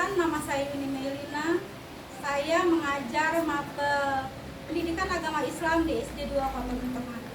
perkenalkan, nama saya Yuni Melina. Saya mengajar maba pendidikan agama Islam di SD 2 Kota Gunung Madu.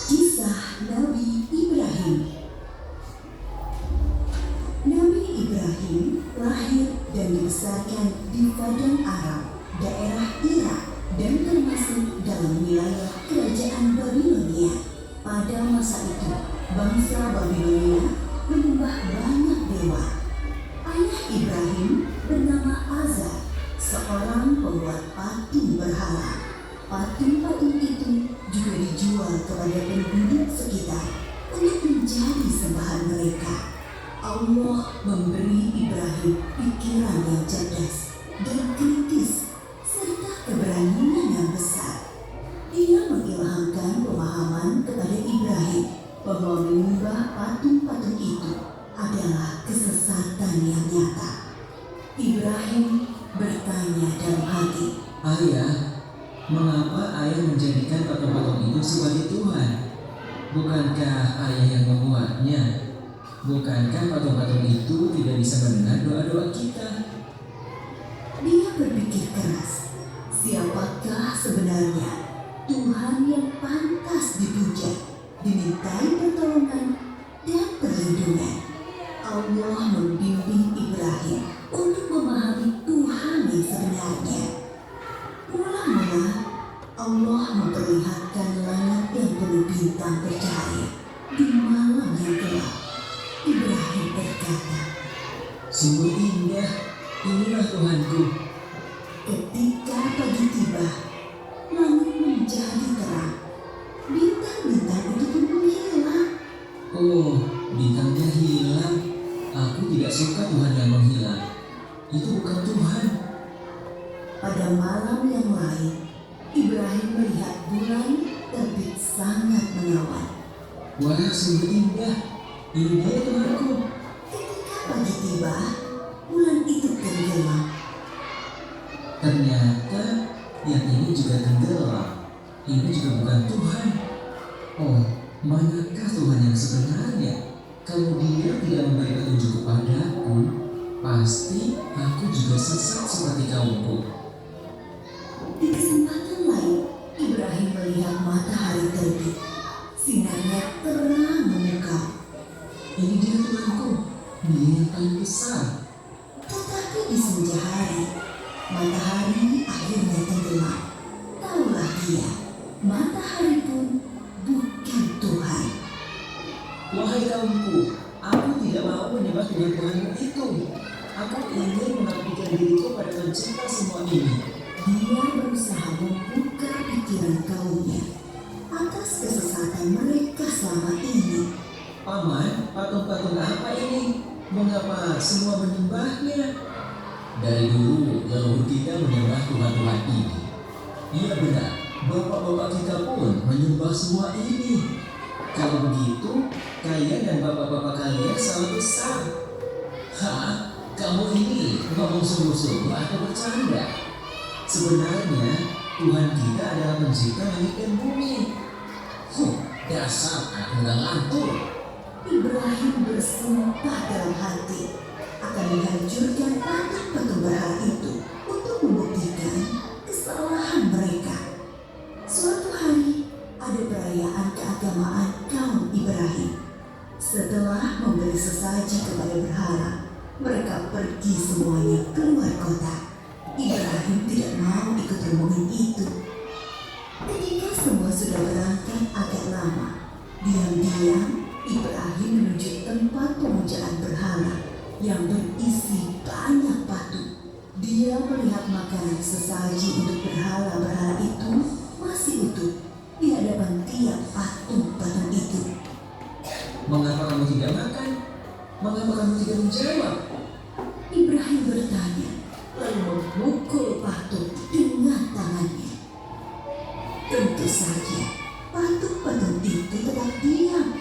Kisah Nabi Ibrahim. Nabi Ibrahim lahir dan dibesarkan di Padang Aram, daerah Irak, dan termasuk dalam wilayah kerajaan Babilonia. Pada masa itu, bangsa Babilonia menyembah banyak dewa. Ayah Ibrahim bernama Azar, seorang pembuat patung berhala. Patung-patung itu juga dijual kepada penduduk sekitar untuk menjadi sembahan mereka. Allah memberi Ibrahim pikiran yang cerdas dan kritis serta keberanian yang besar. Ia mengilhamkan pemahaman kepada Ibrahim bahwa menyembah patung-patung itu adalah kesesatan yang nyata. Ibrahim bertanya dalam hati, "Ayah, mengapa ayah menjadikan patung-patung itu sebagai Tuhan? Bukankah Ayah yang membuatnya? Bukankah patung-patung itu tidak bisa mendengar doa-doa kita? Dia berpikir keras, siapakah sebenarnya Tuhan yang pantas dipuja, dimintai pertolongan dan perlindungan? Allah membimbing Ibrahim untuk memahami Tuhan yang sebenarnya. Mula-mula Allah memperlihatkan langit yang penuh bintang bercahaya di malam yang gelap. Ibrahim berkata, Sungguh indah, inilah Tuhanku. ketika pagi tiba, langit menjadi terang. Bintang-bintang itu pun menghilang. Oh, bintangnya hilang. Aku tidak suka Tuhan yang menghilang. Itu bukan Tuhan. Pada malam yang lain, Ibrahim melihat bulan terbit sangat menawan. Wah, sungguh indah. Ini dia Tuhanku. Ketika pagi tiba, bulan itu tenggelam. Ternyata yang ini juga tenggelam. Ini juga bukan Tuhan. Oh, manakah Tuhan yang sebenarnya? Kalau Dia tidak memberi petunjuk kepadaku, pasti aku juga sesat seperti kaumku. Di kesempatan lain, Ibrahim melihat matahari terbit. Sinarnya terang memukau. Ini dia Tuhanku, Dia yang paling besar. Tetapi di senja hari, matahari akhirnya tenggelam. Taulah dia, matahari pun bukan Tuhan. Wahai kaumku, aku tidak mau menyembah Tuhan-Tuhanmu itu. Aku ingin mengabdikan diriku pada Pencipta semua ini. Dia berusaha membuka pikiran kaumnya atas kesesatan mereka selama ini. Paman, patung-patung apa ini? Mengapa semua menyembahnya? Dari dulu, leluhur kita menyembah Tuhan-Tuhan ini. Iya benar, bapak-bapak kita pun menyembah semua ini. Kalau begitu, kalian dan bapak-bapak kalian salah besar. Hah? Kamu ini ngomong sungguh-sungguh atau bercanda? Sebenarnya, Tuhan kita adalah pencipta langit dan bumi. Dasar anak muda lantur. Ibrahim bersumpah dalam hati akan menghancurkan patung-patung berhala itu untuk membuktikan kesalahan mereka. Suatu hari ada perayaan keagamaan kaum Ibrahim. Setelah memberi sesaji kepada berhala, mereka pergi semuanya keluar kota. Ibrahim tidak mau ikut rombongan itu. Ketika semua sudah berangkat agak lama, diam-diam Ibrahim menuju tempat pemujaan berhala yang berisi banyak patung. Dia melihat makanan sesaji untuk berhala-berhala itu masih utuh di hadapan tiap patung-patung itu. Mengapa kamu tidak makan? Mengapa kamu tidak menjawab? Ibrahim bertanya, lalu memukul patung dengan tangannya. Tentu saja, patung-patung itu tetap diam.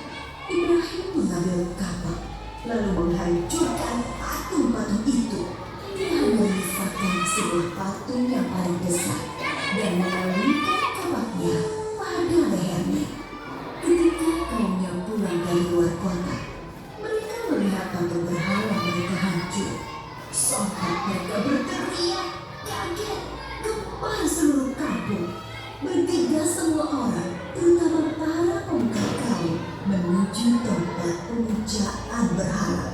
Ibrahim mengambil kapak, lalu menghancurkan patung-patung itu. Dia menyisakan sebuah patung yang paling besar dan mengalungkan kapaknya pada lehernya. Ketika kaumnya pulang dari luar kota, mereka melihat patung berhala mereka hancur. Sontak mereka berteriak, kaget, gempar seluruh kampung. Bergegas semua orang, terutama para pemuka kaum, menuju tempat pemujaan berhala.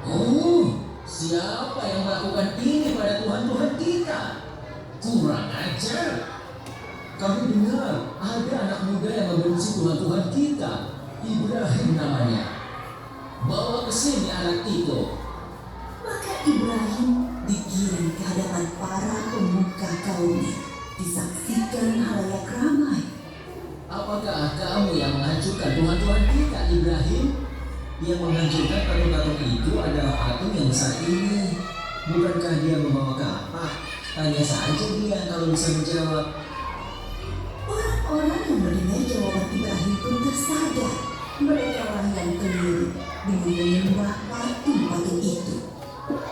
Oh, siapa yang melakukan ini pada Tuhan-Tuhan kita? Kurang ajar. Kami dengar ada anak muda yang membenci Tuhan-Tuhan kita. Ibrahim namanya. Bawa ke sini anak itu. Maka Ibrahim digiring ke hadapan para pemuka kaumnya, disaksikan halayak ramai. Apakah kamu yang menghancurkan Tuhan-Tuhan kita, Ibrahim? Yang menghancurkan patung-patung itu adalah patung yang besar ini. Bukankah dia membawa kapak? Tanya saja dia kalau bisa menjawab. Orang-orang yang mendengar jawaban Ibrahim pun tersadar. Mereka lah yang keliru dengan menyembah patung-patung itu.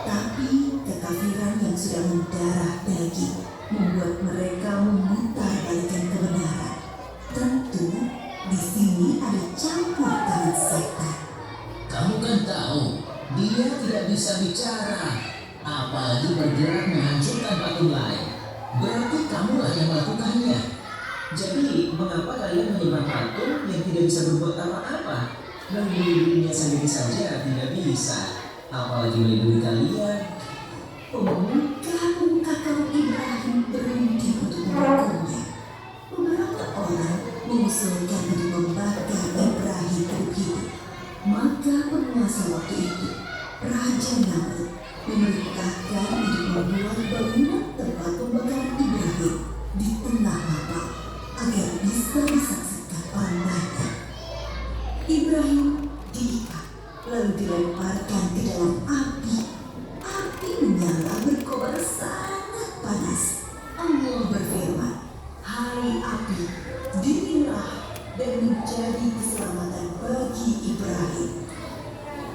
Tapi kekafiran yang sudah mendarah daging membuat mereka memutar balikan kebenaran. Tentu itu, di sini ada campur tangan setan. Kamu kan tahu, dia tidak bisa bicara, apalagi bergerak menghancurkan patung lain. Berarti kamulah yang melakukannya. Jadi, mengapa kalian menyimpan patung yang tidak bisa berbuat apa-apa? Melindunginya sendiri saja tidak bisa, apalagi melindungi kalian. Pemuka-pemuka kaum Ibrahim berunding untuk menghukumnya. Beberapa orang mengusulkan untuk membakar Ibrahim hidup-hidup. Maka penguasa waktu itu, Raja Namrud, memerintahkan untuk membuat bangunan tempat pembakaran Ibrahim di tengah lapang agar bisa disaksikan orang banyak. Ibrahim diikat lalu dilemparkan ke dalam api. Api menyala berkobar sangat panas. Allah berfirman, "Hai api, dinginlah dan menjadi keselamatan bagi Ibrahim."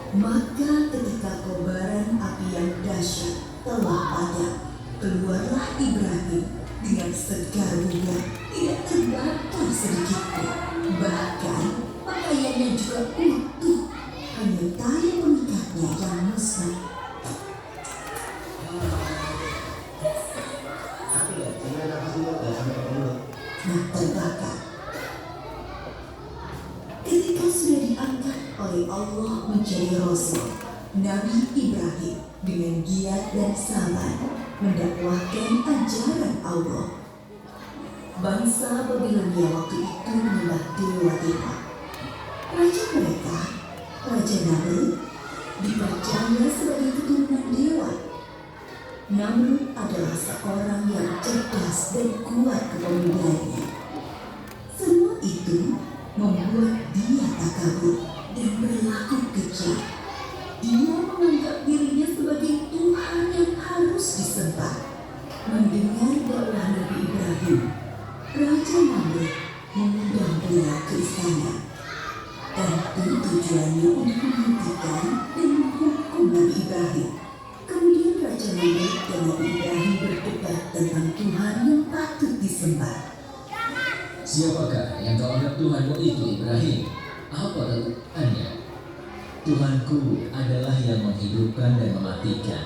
Maka ketika kobaran api yang dahsyat telah padam, keluarlah Ibrahim dengan segar bugar, tidak terbakar sedikitpun. Bahkan pakaiannya juga utuh, hanya tali pengikatnya yang musnah. Nah, terbakar. Ketika sudah diangkat oleh Allah menjadi Rasul, Nabi Ibrahim dengan giat dan sabar mendakwahkan ajaran Allah. Bangsa Babilonia waktu itu menyembah dewa-dewa. Raja mereka, Raja Namrud, dipercaya sebagai keturunan dewa. Namrud adalah seorang yang cerdas dan kuat kepemimpinan. Semua itu membuat dia takabur dan berlaku kejam. Dia menganggap dirinya sebagai Tuhan yang harus disembah. Mendengar dakwah Nabi Ibrahim, Raja Namrud mengundang beliau ke istana. Tentu tujuannya untuk menghentikan dan menghukum Nabi Ibrahim. Kemudian Raja Namrud dan Nabi Ibrahim berdebat tentang Tuhan yang patut disembah. Siapakah yang kau anggap Tuhanmu itu, Ibrahim? Apa kedudukannya? Tuhanku adalah yang menghidupkan dan mematikan.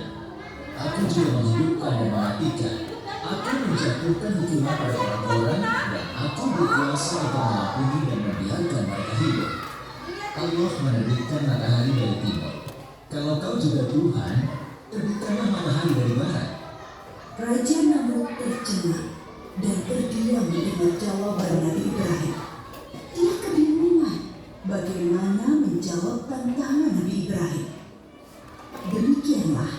Aku juga menghidupkan dan mematikan. Aku menjatuhkan hukuman pada orang-orang dan aku berkuasa untuk mengampuni dan membiarkan mereka hidup. Allah menerbitkan matahari dari timur. Kalau kau juga Tuhan, terbitkanlah matahari dari barat. Raja Namrud tercengang dan terdiam mendengar jawaban Nabi Ibrahim. Dia kebingungan bagaimana menjawab tantangan Nabi Ibrahim. Demikianlah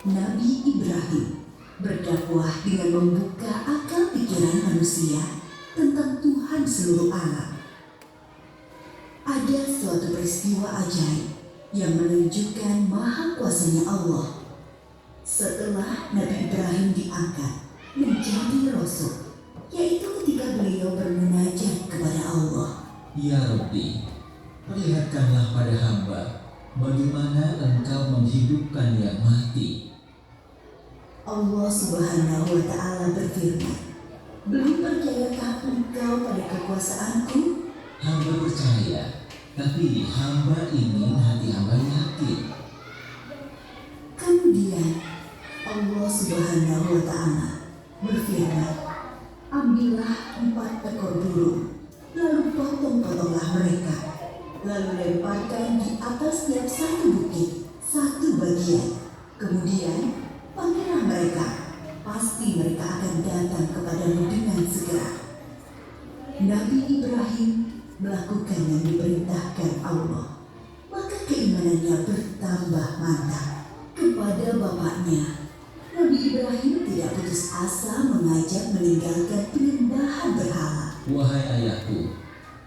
Nabi Ibrahim berdakwah dengan membuka akal pikiran manusia tentang Tuhan seluruh alam. Ada suatu peristiwa ajaib yang menunjukkan maha kuasanya Allah. Setelah Nabi Ibrahim diangkat menjadi Rasul, yaitu ketika beliau bermunajat kepada Allah. Ya Rabbi, perlihatkanlah pada hamba bagaimana engkau menghidupkan yang mati. Allah Subhanahu wa Ta'ala berfirman, "Belum percayakah engkau pada kekuasaanku?" Hamba percaya, tapi hamba ingin hati hamba yakin. Kemudian Allah Subhanahu wa Ta'ala berfirman, "Ambillah 4 ekor burung, lalu potong-potonglah mereka, lalu lemparkan di atas tiap satu bukit satu bagian. Kemudian panggillah mereka, pasti mereka akan datang kepadamu dengan segera." Nabi Ibrahim melakukan yang diperintahkan Allah, maka keimanannya bertambah mantap. Kepada bapaknya, Nabi Ibrahim tidak putus asa mengajak meninggalkan penyembahan berhala. Wahai ayahku,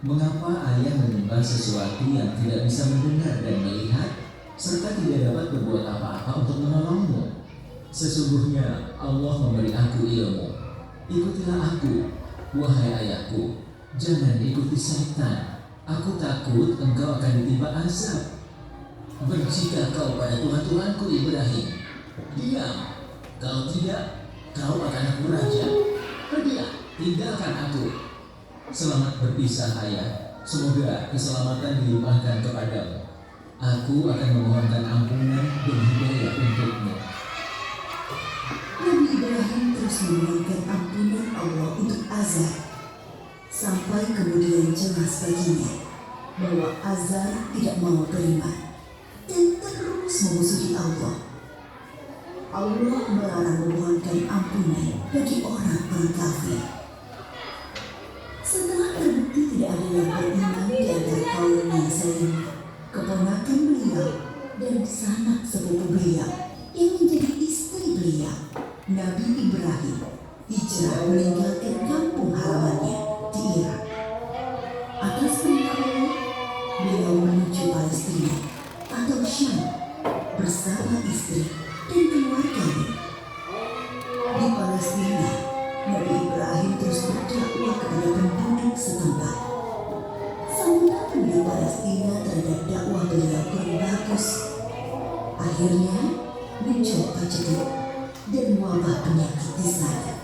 mengapa ayah menyembah sesuatu yang tidak bisa mendengar dan melihat, serta tidak dapat berbuat apa-apa untuk menolongmu? Sesungguhnya Allah memberi aku ilmu. Ikutilah aku, wahai ayahku, jangan ikuti setan. Aku takut engkau akan ditimpa azab. Bencikah kau pada Tuhan-Tuhanku Ibrahim? Diam. Kalau tidak, kau akan aku raja. Pergilah, tinggalkan aku. Selamat berpisah ayah, semoga keselamatan dilimpahkan kepadamu. Aku akan memohonkan ampunan dan hidayah untukmu. Nabi Ibrahim terus memohonkan ampunan Allah untuk Azar, sampai kemudian jelas baginya bahwa Azar tidak mau terima dan terus memusuhi Allah. Allah melarang memohonkan ampunan bagi orang-orang kafir. Setelah terbukti tidak ada yang beriman di antara kaumnya selain keponakan beliau dan sanak sepupu beliau yang menjadi istri beliau, Nabi Ibrahim hijrah meninggalkan kampung halamannya di Irak. Atas perintah Allah, beliau menuju Palestina atau Syam bersama istri dan keluarganya. Di Palestina, Nabi Ibrahim terus berdakwah kepada penduduk setempat. Sambutan penduduk Palestina terhadap dakwah beliau kurang bagus. Akhirnya muncul penyakit dan wabah penyakit di sana.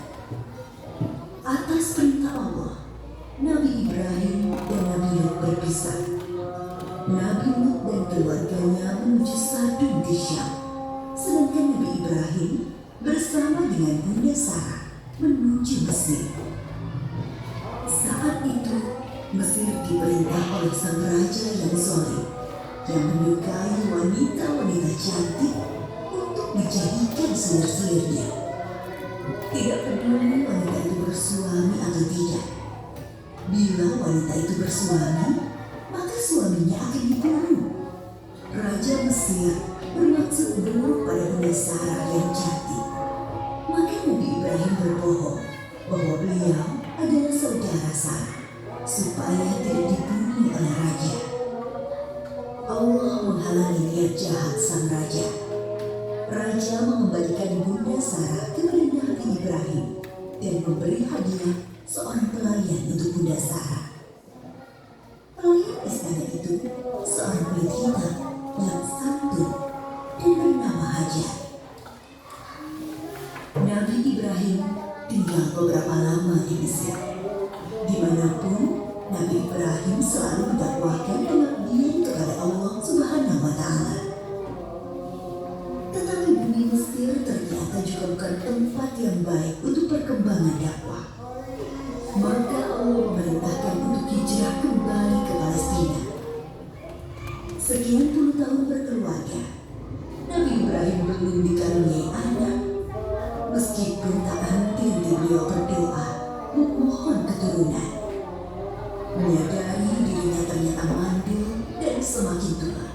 Atas perintah Allah, Nabi Ibrahim dan Nabi Lut berpisah. Nabi Lut dan keluarganya menuju Sadum di Syam, sedangkan Nabi Ibrahim bersama dengan Bunda Sarah menuju Mesir. Saat itu, Mesir diperintah oleh sang raja yang zalim yang menyukai wanita-wanita cantik untuk dijadikan selir-selirnya. Tidak peduli wanita itu bersuami atau tidak. Bila wanita itu bersuami, maka suaminya akan dibunuh. Raja Mesir bermaksud buruk pada Bunda Sarah yang cantik. Maka Nabi Ibrahim berbohong bahwa beliau adalah saudara Sarah, supaya tidak dibunuh oleh raja. Allah menghalangi niat jahat sang raja. Raja mengembalikan Bunda Sarah kepada Nabi Ibrahim dan memberi hadiah seorang pelayan untuk Bunda Sarah. Pelayan istana itu seorang kulit hitam yang santun dan bernama Hajar. Nabi Ibrahim tinggal beberapa lama di Mesir. Dimanapun, Nabi Ibrahim selalu mendakwahkan pengabdian kepada Allah Subhanahu wa Ta'ala. Tetapi bumi Mesir ternyata juga bukan tempat yang baik untuk perkembangan dakwah. Maka Allah memerintahkan untuk hijrah kembali ke Palestina. Sekian puluh tahun berkeluarga, Nabi Ibrahim belum dikaruniai anak. Meskipun tak henti beliau berdoa memohon keturunan. Menyadari dirinya ternyata mandul dan semakin tua,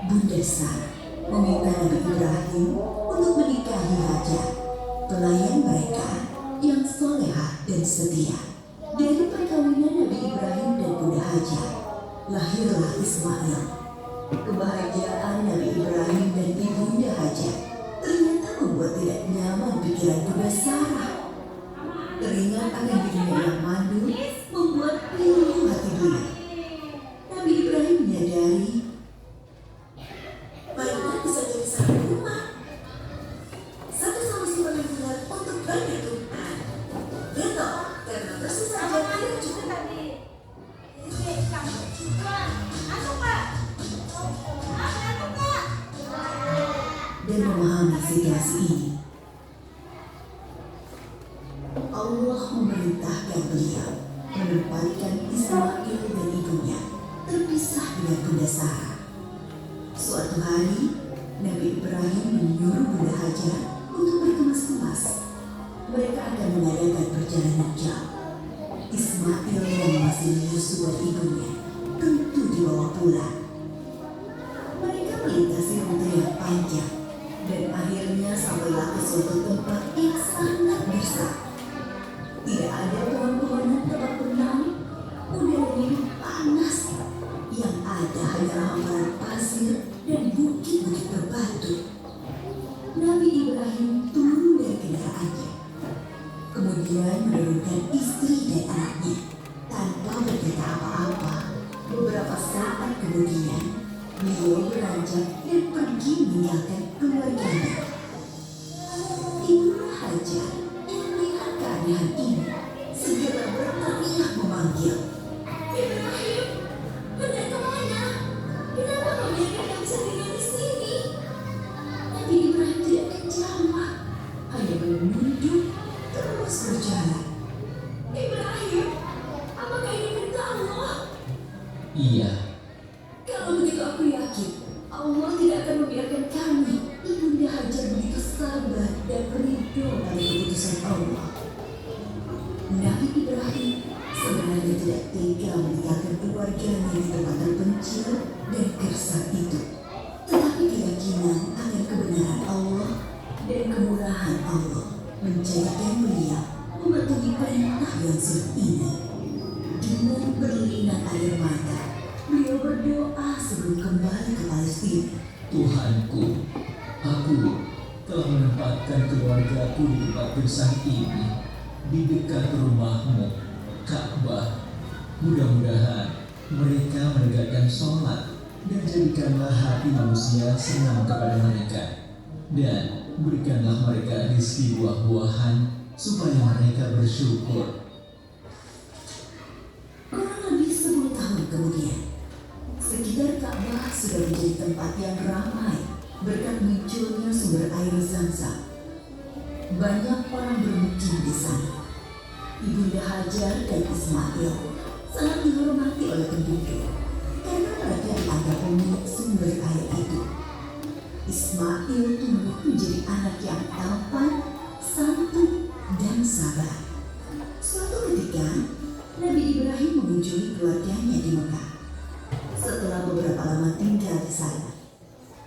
Bunda Sarah meminta Nabi Ibrahim untuk menikahi Hajar, pelayan mereka yang solehah dan setia. Dari perkawinan Nabi Ibrahim dan Bunda Hajar, lahirlah Ismail. Kebahagiaan Nabi Ibrahim dan Ibunda Hajar ternyata membuat tidak nyaman pikiran Bunda Sarah. Teringat akan dirinya yang mandul membuat pilu hati beliau. Nabi Ibrahim menyadari baiknya bisa jadi satu rumah, satu sama si penampilan untuk banyak Tuhan. Gitu, karena tersisa saja tidak cukup. Dan memahami situasi ini, Allah memerintahkan beliau menempatkan Ismail dan ibunya terpisah dengan Bunda Sarah. Suatu hari, Nabi Ibrahim menyuruh Bunda Hajar untuk berkemas-kemas. Mereka akan mengadakan perjalanan jauh. Ismail yang masih menyusu ibunya tentu dibawa pulang. Mereka melintasi rute yang panjang dan akhirnya sampailah ke suatu tempat yang sangat gersang. Tidak ada pohon-pohonan tempat bernaung, udaranya panas. Yang ada hanyalah hamparan pasir dan bukit-bukit berbatu. Nabi Ibrahim turun dari kendaraannya, kemudian menurunkan istri dan anaknya tanpa berkata apa-apa. Beberapa saat kemudian, beliau beranjak dan pergi meninggalkan keluarganya. Ibu Hajar yang melihat keanehan ini segera berteriak memanggil Iya, Kalau begitu aku yakin Allah tidak akan membiarkan kami. Ibunda Hajar begitu sabar dan ridho pada keputusan Allah. Nabi Ibrahim sebenarnya tidak tega meninggalkan keluarganya di tempat terpencil dan gersang itu. Tetapi keyakinan akan kebenaran Allah dan kemurahan Allah menjadikan beliau mematuhi perintah yang sulit ini. Dengan berlinang air mata, beliau berdoa sebelum kembali ke Palestina. Tuhanku, aku telah menempatkan keluargaku di tempat gersang ini, di dekat rumah-Mu, Ka'bah. Mudah-mudahan mereka menegakkan sholat dan jadikanlah hati manusia senang kepada mereka. Dan berikanlah mereka rezeki buah-buahan supaya mereka bersyukur. Kurang lebih 10 tahun kemudian, sekitar Ka'bah sudah menjadi tempat yang ramai berkat munculnya sumber air Zam-Zam. Banyak orang bermukim di sana. Ibunda Hajar dan Ismail sangat dihormati oleh penduduk karena mereka dianggap pemilik sumber air itu. Ismail tumbuh menjadi anak yang tampan, santun, dan sabar. Suatu ketika, Nabi Ibrahim mengunjungi keluarganya di Mekah. Setelah beberapa lama tinggal di sana,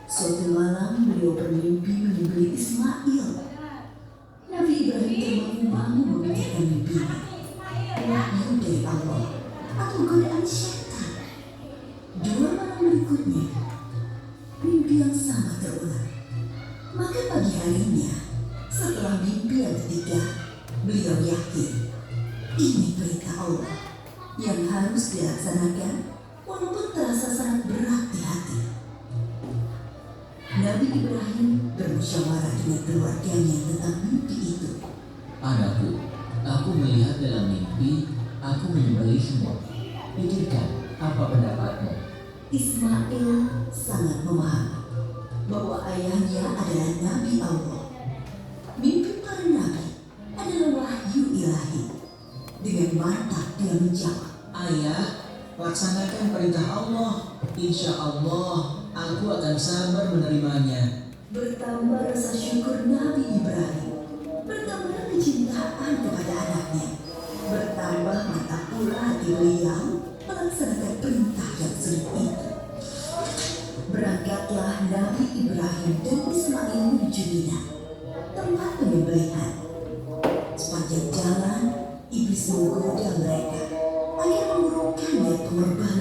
suatu malam beliau bermimpi menyembelih Ismail. Nabi Ibrahim termangu-mangu memikirkan mimpinya. Wahyu dari Allah atau godaan syaitan. 2 malam berikutnya, mimpi yang sama terulang. Maka pagi harinya, setelah mimpi yang ketiga, beliau yakin ini perintah Allah yang harus dilaksanakan walaupun terasa sangat berat di hati. Nabi Ibrahim bermusyawarah dengan keluarganya tentang mimpi itu. Anakku, aku melihat dalam mimpi, aku menyembelihmu. Pikirkan apa pendapatmu? Ismail sangat memahami bahwa ayahnya adalah Nabi Allah. Mimpi para nabi adalah wahyu ilahi. Dengan mantap dia menjawab, Ayah, laksanakan perintah Allah. Insya Allah, aku akan sabar menerimanya. bertambah rasa syukur Nabi Ibrahim, bertambah kecintaan kepada anaknya, bertambah mantap pula hati beliau melaksanakan perintah yang sulit itu. Berangkatlah Nabi Ibrahim dan Ismail menuju Mina, tempat penyembelihan. Sepanjang jalan, iblis menggoda mereka agar mengurungkan niat pengorbanan.